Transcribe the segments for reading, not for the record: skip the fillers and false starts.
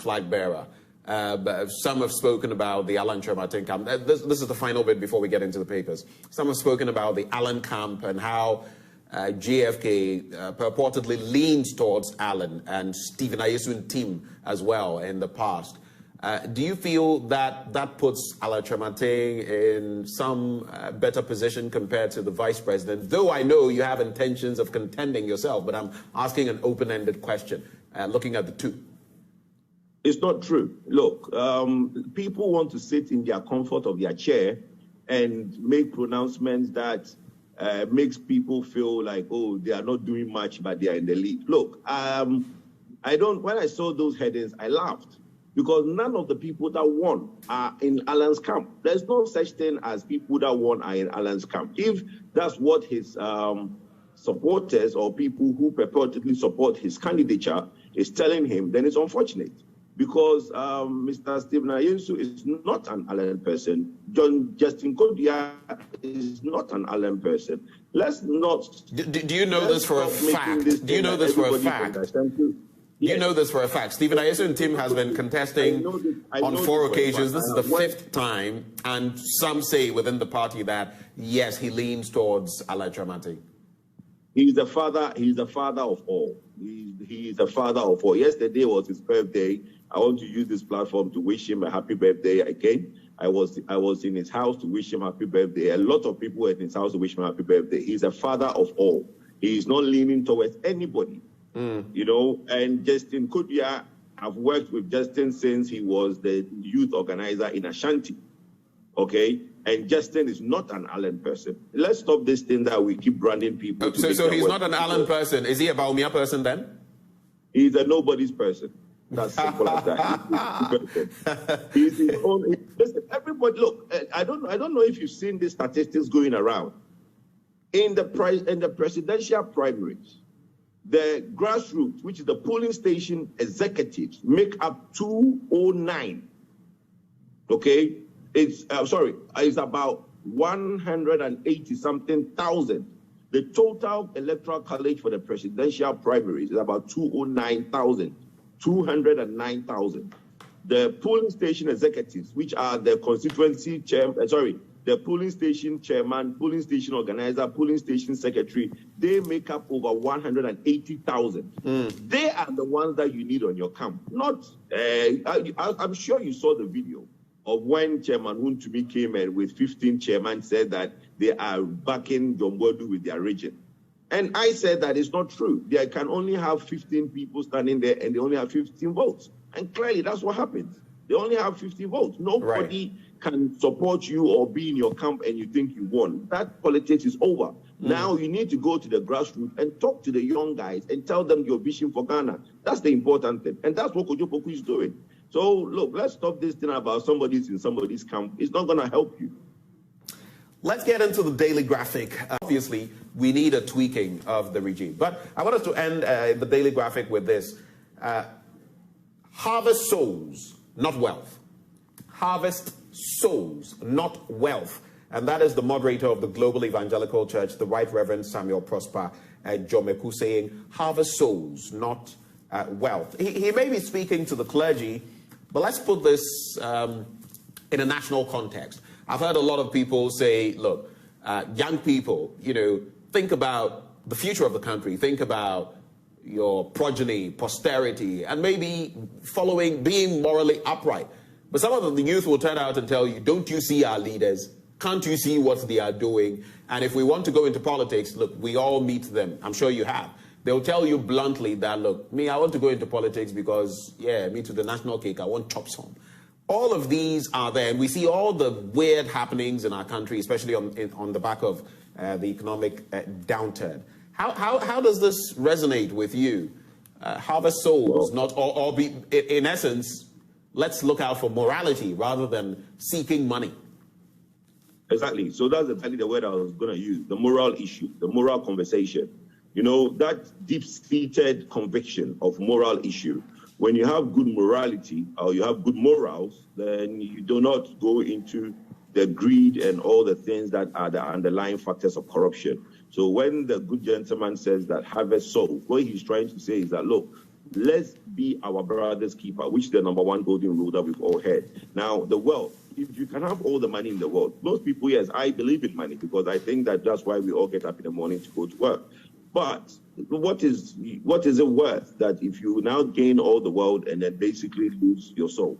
flag bearer. But some have spoken about the Alan Chematin camp. This is the final bit before we get into the papers. Some have spoken about the Alan camp and how JFK purportedly leans towards Alan and Stephen Ayesun team as well in the past. Do you feel that that puts Alan Chematin in some better position compared to the vice president? Though I know you have intentions of contending yourself, but I'm asking an open-ended question, looking at the two. It's not true. Look, people want to sit in their comfort of their chair and make pronouncements that makes people feel like, oh, they are not doing much, but they are in the lead. Look, when I saw those headings, I laughed because none of the people that won are in Alan's camp. There's no such thing as people that won are in Alan's camp. If that's what his supporters or people who purportedly support his candidature is telling him, then it's unfortunate. Because Mr. Stephen Ayesu is not an Allen person. Justin Kodia is not an Allen person. Let's not... Do you know this for a fact? Do you know this for a fact? Do you know this for a fact? Stephen Ayesu and Tim has been contesting on 4 occasions. This is the 5th time. And some say within the party that, yes, he leans towards Alan Chematin. He's the father of all. He is the father of all. Yesterday was his birthday. I want to use this platform to wish him a happy birthday again. I was in his house to wish him happy birthday. A lot of people were in his house to wish him happy birthday. He's a father of all. He is not leaning towards anybody. You know, and Justin Kodia, I've worked with Justin since he was the youth organizer in Ashanti. Okay? And Justin is not an Allen person. Let's stop this thing that we keep branding people. So he's not an Allen person. Is he a Baumia person then? He's a nobody's person. That's simple as that. He's his own. Listen, everybody, look. I don't know if you've seen these statistics going around. In the presidential primaries, the grassroots, which is the polling station executives, make up 209. Okay, it's about 180 something thousand. The total electoral college for the presidential primaries is about 209,000. 209,000. The polling station executives, which are the constituency the polling station chairman, polling station organizer, polling station secretary, they make up over 180,000. They are the ones that you need on your camp. Not, I'm sure you saw the video of when Chairman Wuntumi came in with 15 chairmen, said that they are backing John Bodu with their region. And I said that it's not true. They can only have 15 people standing there and they only have 15 votes. And clearly that's what happens. They only have 50 votes. Nobody can support you or be in your camp and you think you won. That politics is over. Now you need to go to the grassroots and talk to the young guys and tell them your vision for Ghana. That's the important thing. And that's what Kojo Poku is doing. So look, let's stop this thing about somebody's in somebody's camp. It's not going to help you. Let's get into the daily graphic. Obviously, we need a tweaking of the regime. But I want us to end the daily graphic with this. Harvest souls, not wealth. Harvest souls, not wealth. And that is the moderator of the Global Evangelical Church, the Right Reverend Samuel Prosper Jomeku, saying, harvest souls, not wealth. He may be speaking to the clergy, but let's put this in a national context. I've heard a lot of people say, look, young people, you know, think about the future of the country. Think about your progeny, posterity, and maybe being morally upright. But some of the youth will turn out and tell you, don't you see our leaders? Can't you see what they are doing? And if we want to go into politics, look, we all meet them. I'm sure you have. They'll tell you bluntly that, look, I want to go into politics because, yeah, me to the national cake, I want chops home. All of these are there, and we see all the weird happenings in our country, especially on the back of the economic downturn. How does this resonate with you? Harvest souls, or be, in essence, let's look out for morality rather than seeking money. Exactly. So that's exactly the word I was going to use, the moral issue, the moral conversation. You know, that deep-seated conviction of moral issue. When you have good morality or you have good morals, then you do not go into the greed and all the things that are the underlying factors of corruption. So when the good gentleman says that harvest souls, what he's trying to say is that, look, let's be our brother's keeper, which is the number one golden rule that we've all heard. Now, the wealth, if you can have all the money in the world, most people, yes, I believe in money because I think that that's why we all get up in the morning to go to work. But what is it worth that if you now gain all the wealth and then basically lose your soul?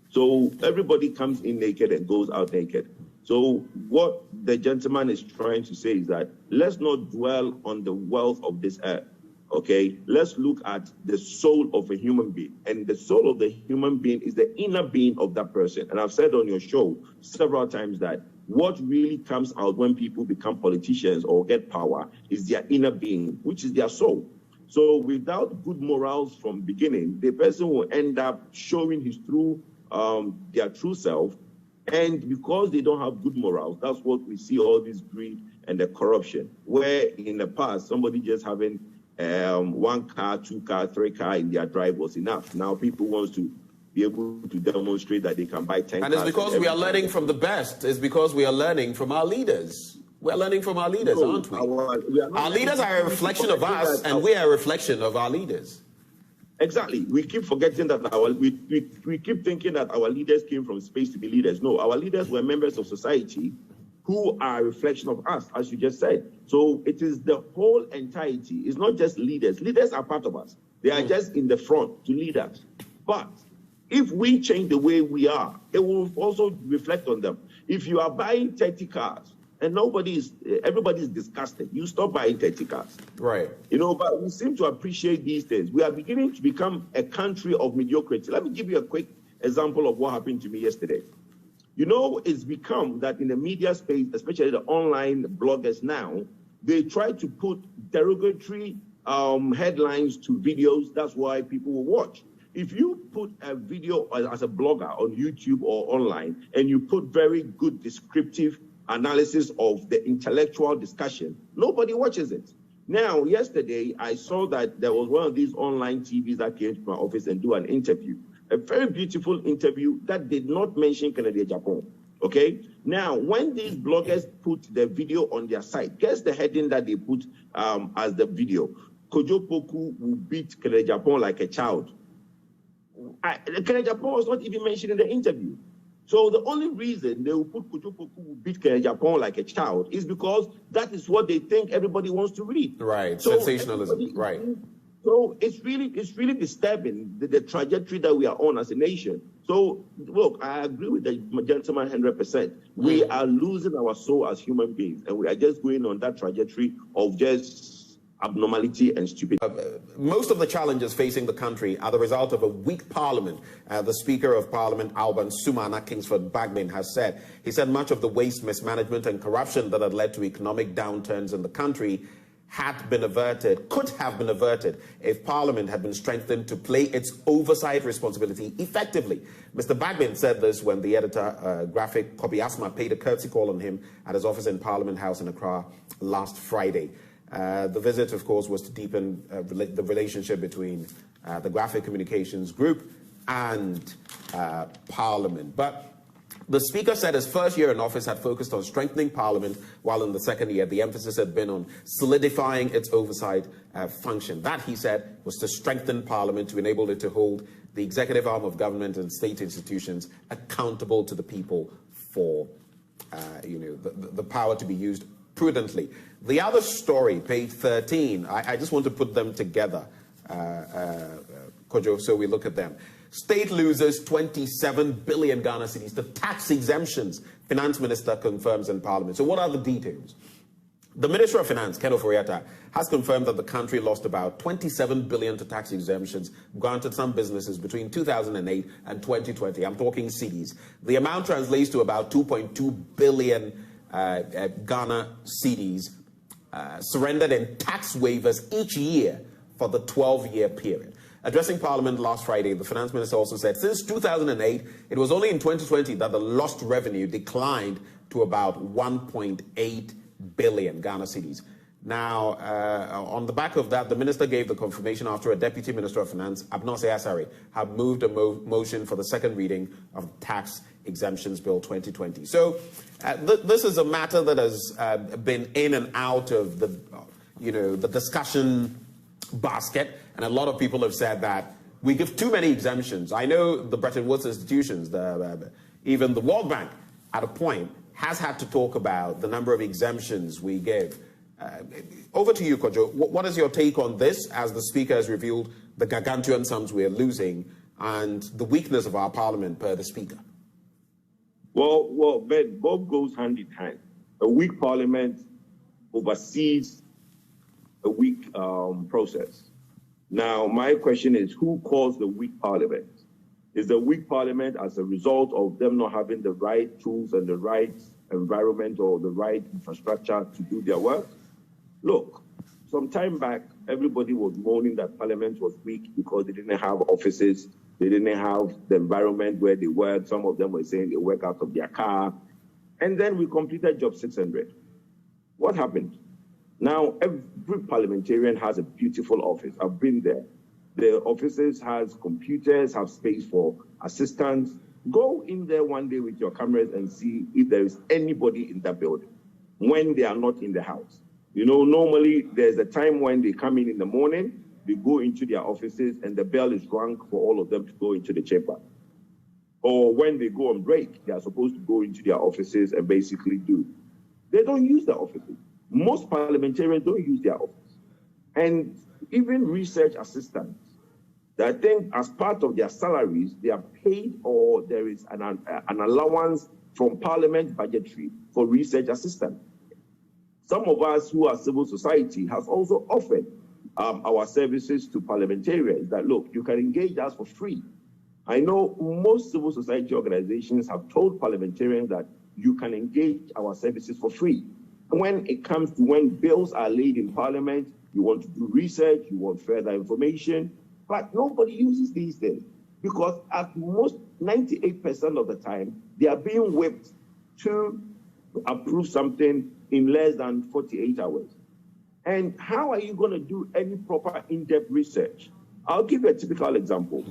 So everybody comes in naked and goes out naked. So what the gentleman is trying to say is that let's not dwell on the wealth of this earth. Okay, let's look at the soul of a human being. And the soul of the human being is the inner being of that person. And I've said on your show several times that what really comes out when people become politicians or get power is their inner being, which is their soul. So without good morals from beginning, the person will end up showing their true self. And because they don't have good morals, that's what we see all this greed and the corruption, where in the past, somebody just having 1 car, 2 car, 3 car in their drive was enough. Now people want to be able to demonstrate that they can buy 10 and cars. And it's because we are learning from the best. It's because we are learning from our leaders. We're learning from our leaders, aren't we? Our leaders are a reflection of us, and we are a reflection of our leaders. Exactly. We keep forgetting that we keep thinking that our leaders came from space to be leaders. No, our leaders were members of society who are a reflection of us, as you just said. So it is the whole entirety. It's not just leaders. Leaders are part of us. They are just in the front to lead us. But if we change the way we are, it will also reflect on them. If you are buying 30 cars and everybody is disgusted, you stop buying 30 cars. Right. But we seem to appreciate these things. We are beginning to become a country of mediocrity. Let me give you a quick example of what happened to me yesterday. It's become that in the media space, especially the online bloggers now, they try to put derogatory headlines to videos. That's why people will watch. If you put a video as a blogger on YouTube or online, and you put very good descriptive analysis of the intellectual discussion, nobody watches it. Now, yesterday, I saw that there was one of these online TVs that came to my office and do an interview. A very beautiful interview that did not mention Kennedy Japan. Okay? Now, when these bloggers put the video on their site, guess the heading that they put as the video? Kojo Poku will beat Kennedy Japan like a child. Kennedy Japan was not even mentioned in the interview. So the only reason they will put Kojo Poku will beat Kennedy Japan like a child is because that is what they think everybody wants to read. Right, so sensationalism, right. So it's really disturbing the trajectory that we are on as a nation. So look, I agree with the gentleman 100%. We are losing our soul as human beings, and we are just going on that trajectory of just abnormality and stupidity. Most of the challenges facing the country are the result of a weak parliament. The Speaker of Parliament, Alban Sumana Kingsford Bagbin, has said. He said much of the waste, mismanagement and corruption that had led to economic downturns in the country could have been averted if Parliament had been strengthened to play its oversight responsibility effectively. Mr. Bagbin said this when the editor, graphic Kobi Asma, paid a courtesy call on him at his office in Parliament House in Accra last Friday. The visit, of course, was to deepen the relationship between the Graphic Communications Group and Parliament. But the Speaker said his first year in office had focused on strengthening Parliament, while in the second year, the emphasis had been on solidifying its oversight function. That, he said, was to strengthen Parliament to enable it to hold the executive arm of government and state institutions accountable to the people for, the power to be used prudently. The other story, page 13, I just want to put them together, Kojo, so we look at them. State loses 27 billion Ghana cedis to tax exemptions, Finance Minister confirms in Parliament. So what are the details? The Minister of Finance, Ken Ofori-Atta, has confirmed that the country lost about 27 billion to tax exemptions granted some businesses between 2008 and 2020. I'm talking cedis. The amount translates to about 2.2 billion Ghana cedis surrendered in tax waivers each year for the 12-year period. Addressing Parliament last Friday, the Finance Minister also said since 2008, it was only in 2020 that the lost revenue declined to about 1.8 billion Ghana cedis. Now, on the back of that, the minister gave the confirmation after a Deputy Minister of Finance, Abnose Asare, had moved a motion for the second reading of the Tax Exemptions Bill 2020. So this is a matter that has been in and out of the discussion basket, and a lot of people have said that we give too many exemptions. I know the Bretton Woods institutions, even the World Bank, at a point, has had to talk about the number of exemptions we give. Over to you, Kojo. What is your take on this, as the Speaker has revealed the gargantuan sums we are losing and the weakness of our Parliament, per the Speaker? Well, Ben, both goes hand in hand. A weak Parliament oversees a weak process. Now, my question is, who caused the weak Parliament? Is the weak Parliament as a result of them not having the right tools and the right environment or the right infrastructure to do their work? Look, some time back, everybody was moaning that Parliament was weak because they didn't have offices, they didn't have the environment where they work. Some of them were saying they work out of their car. And then we completed Job 600. What happened? Now, every parliamentarian has a beautiful office. I've been there. The offices has computers, have space for assistants. Go in there one day with your cameras and see if there is anybody in that building when they are not in the house. You know, normally there's a time when they come in the morning, they go into their offices and the bell is rung for all of them to go into the chamber. Or when they go on break, they are supposed to go into their offices and basically do. They don't use their offices. Most parliamentarians don't use their office. And even research assistants, I think as part of their salaries, they are paid, or there is an allowance from Parliament budgetary for research assistants. Some of us who are civil society has also offered our services to parliamentarians that, look, you can engage us for free. I know most civil society organizations have told parliamentarians that you can engage our services for free. When it comes to when bills are laid in Parliament, you want to do research, you want further information, but nobody uses these things because at most 98% of the time, they are being whipped to approve something in less than 48 hours. And how are you going to do any proper in-depth research? I'll give you a typical example.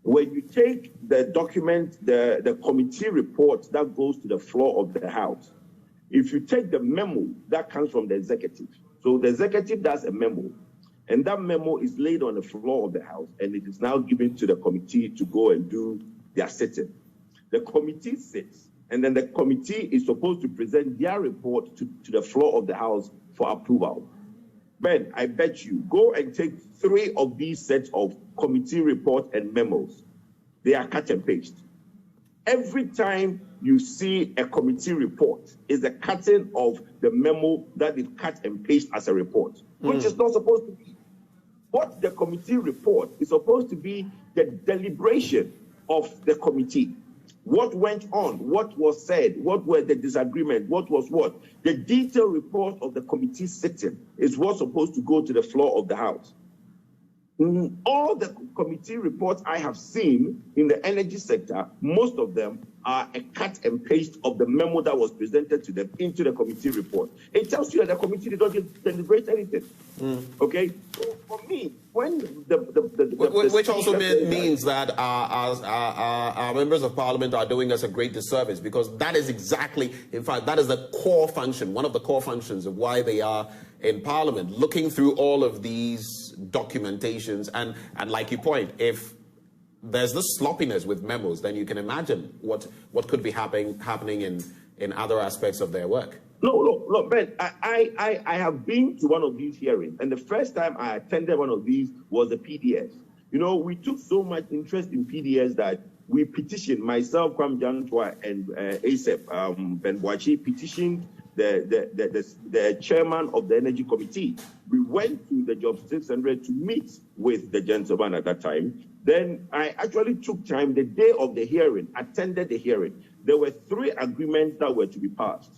When you take the document, the committee report that goes to the floor of the House, if you take the memo that comes from the executive, so the executive does a memo, and that memo is laid on the floor of the House, and it is now given to the committee to go and do their sitting. The committee sits, and then the committee is supposed to present their report to the floor of the House for approval. Ben, I bet you, go and take 3 of these sets of committee reports and memos. They are cut and paste. Every time you see a committee report, is a cutting of the memo that is cut and paste as a report, which is not supposed to be. What the committee report is supposed to be the deliberation of the committee. What went on, what was said, what were the disagreements, what was what. The detailed report of the committee sitting is what's supposed to go to the floor of the House. All the committee reports I have seen in the energy sector, most of them are a cut and paste of the memo that was presented to them into the committee report. It tells you that the committee did not deliberate anything. Okay? So for me, when which also means that our members of Parliament are doing us a great disservice, because that is exactly, in fact, that is the core function, one of the core functions of why they are in Parliament, looking through all of these documentations. And like you point, if there's this sloppiness with memos, then you can imagine what could be happening in other aspects of their work. No, Ben, I have been to one of these hearings, and the first time I attended one of these was the PDS. You know, we took so much interest in PDS that we petitioned, myself, Kwam Jantwa, and ASEP, Ben Boachi, petitioned the chairman of the Energy Committee. We went to the Job 600 to meet with the gentleman at that time. Then I actually took time the day of the hearing, attended the hearing. There were 3 agreements that were to be passed.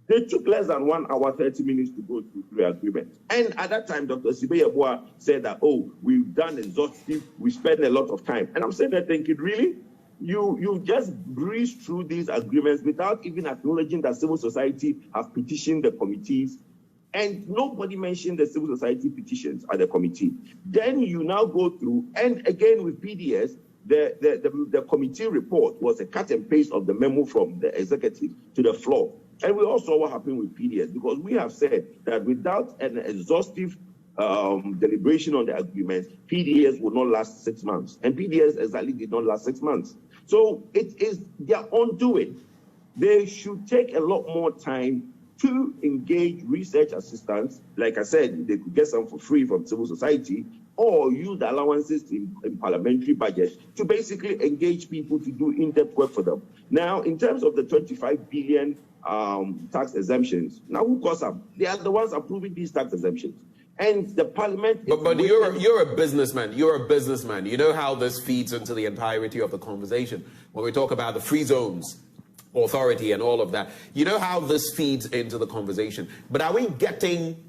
They took less than 1 hour, 30 minutes to go through 3 agreements. And at that time, Dr. Sibeyabua said that, oh, we've done exhaustive, we spent a lot of time. And I'm saying that thinking, really? You just breeze through these agreements without even acknowledging that civil society have petitioned the committees, and nobody mentioned the civil society petitions at the committee. Then you now go through, and again with PDS, the committee report was a cut and paste of the memo from the executive to the floor. And we also saw what happened with PDS, because we have said that without an exhaustive deliberation on the agreements, PDS will not last 6 months. And PDS exactly did not last 6 months. So it is their own doing. They should take a lot more time to engage research assistants. Like I said, they could get some for free from civil society, or use the allowances in parliamentary budgets to basically engage people to do in-depth work for them. Now, in terms of the 25 billion tax exemptions, now who caused them? They are the ones approving these tax exemptions. And the parliament... But you're a businessman. You're a businessman. You know how this feeds into the entirety of the conversation. When we talk about the free zones authority and all of that, you know how this feeds into the conversation. But are we getting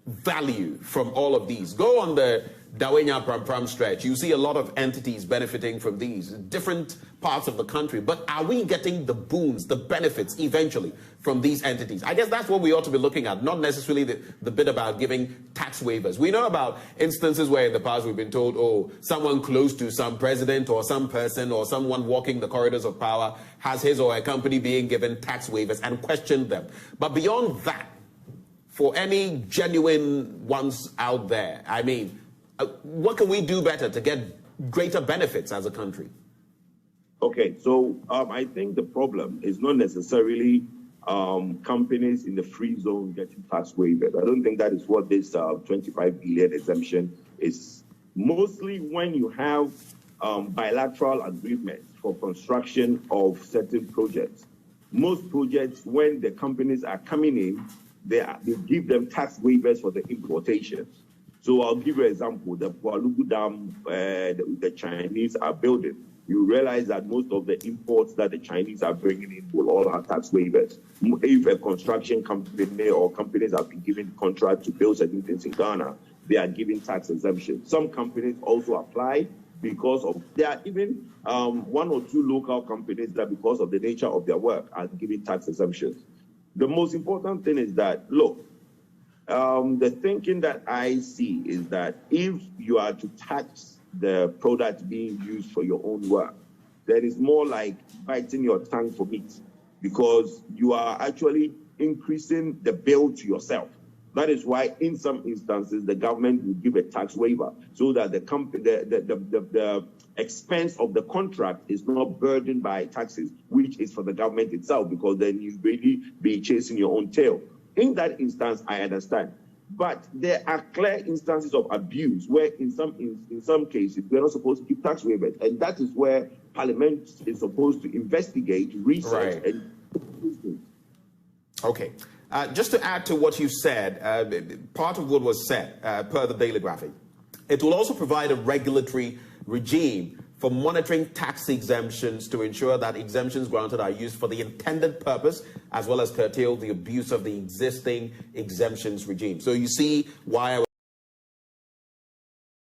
value from all of these? Go on the Dawenya Pram stretch. You see a lot of entities benefiting from these, different parts of the country. But are we getting the boons, the benefits eventually from these entities? I guess that's what we ought to be looking at, not necessarily the bit about giving tax waivers. We know about instances where in the past we've been told, oh, someone close to some president or some person or someone walking the corridors of power has his or her company being given tax waivers, and question them. But beyond that, for any genuine ones out there, I mean, what can we do better to get greater benefits as a country? Okay, so I think the problem is not necessarily companies in the free zone getting tax waivers. I don't think that is what this 25 billion exemption is. Mostly when you have bilateral agreements for construction of certain projects. Most projects, when the companies are coming in, they give them tax waivers for the importations. So I'll give you an example. The Kuala Dam, the Chinese are building. You realize that most of the imports that the Chinese are bringing in will all have tax waivers. If a construction company or companies have been given contract to build certain things in Ghana, they are giving tax exemption. Some companies also apply because of, there are even one or two local companies that, because of the nature of their work, are giving tax exemptions. The most important thing is that, look, the thinking that I see is that if you are to tax the product being used for your own work, then it's more like biting your tongue for meat, because you are actually increasing the bill to yourself. That is why in some instances the government will give a tax waiver so that the expense of the contract is not burdened by taxes, which is for the government itself, because then you really be chasing your own tail. In that instance, I understand. But there are clear instances of abuse where in some cases we're not supposed to give tax waivers. And that is where Parliament is supposed to investigate, research, right. And okay. Just to add to what you said, part of what was said per the Daily Graphic, it will also provide a regulatory regime for monitoring tax exemptions to ensure that exemptions granted are used for the intended purpose, as well as curtail the abuse of the existing exemptions regime. So you see why I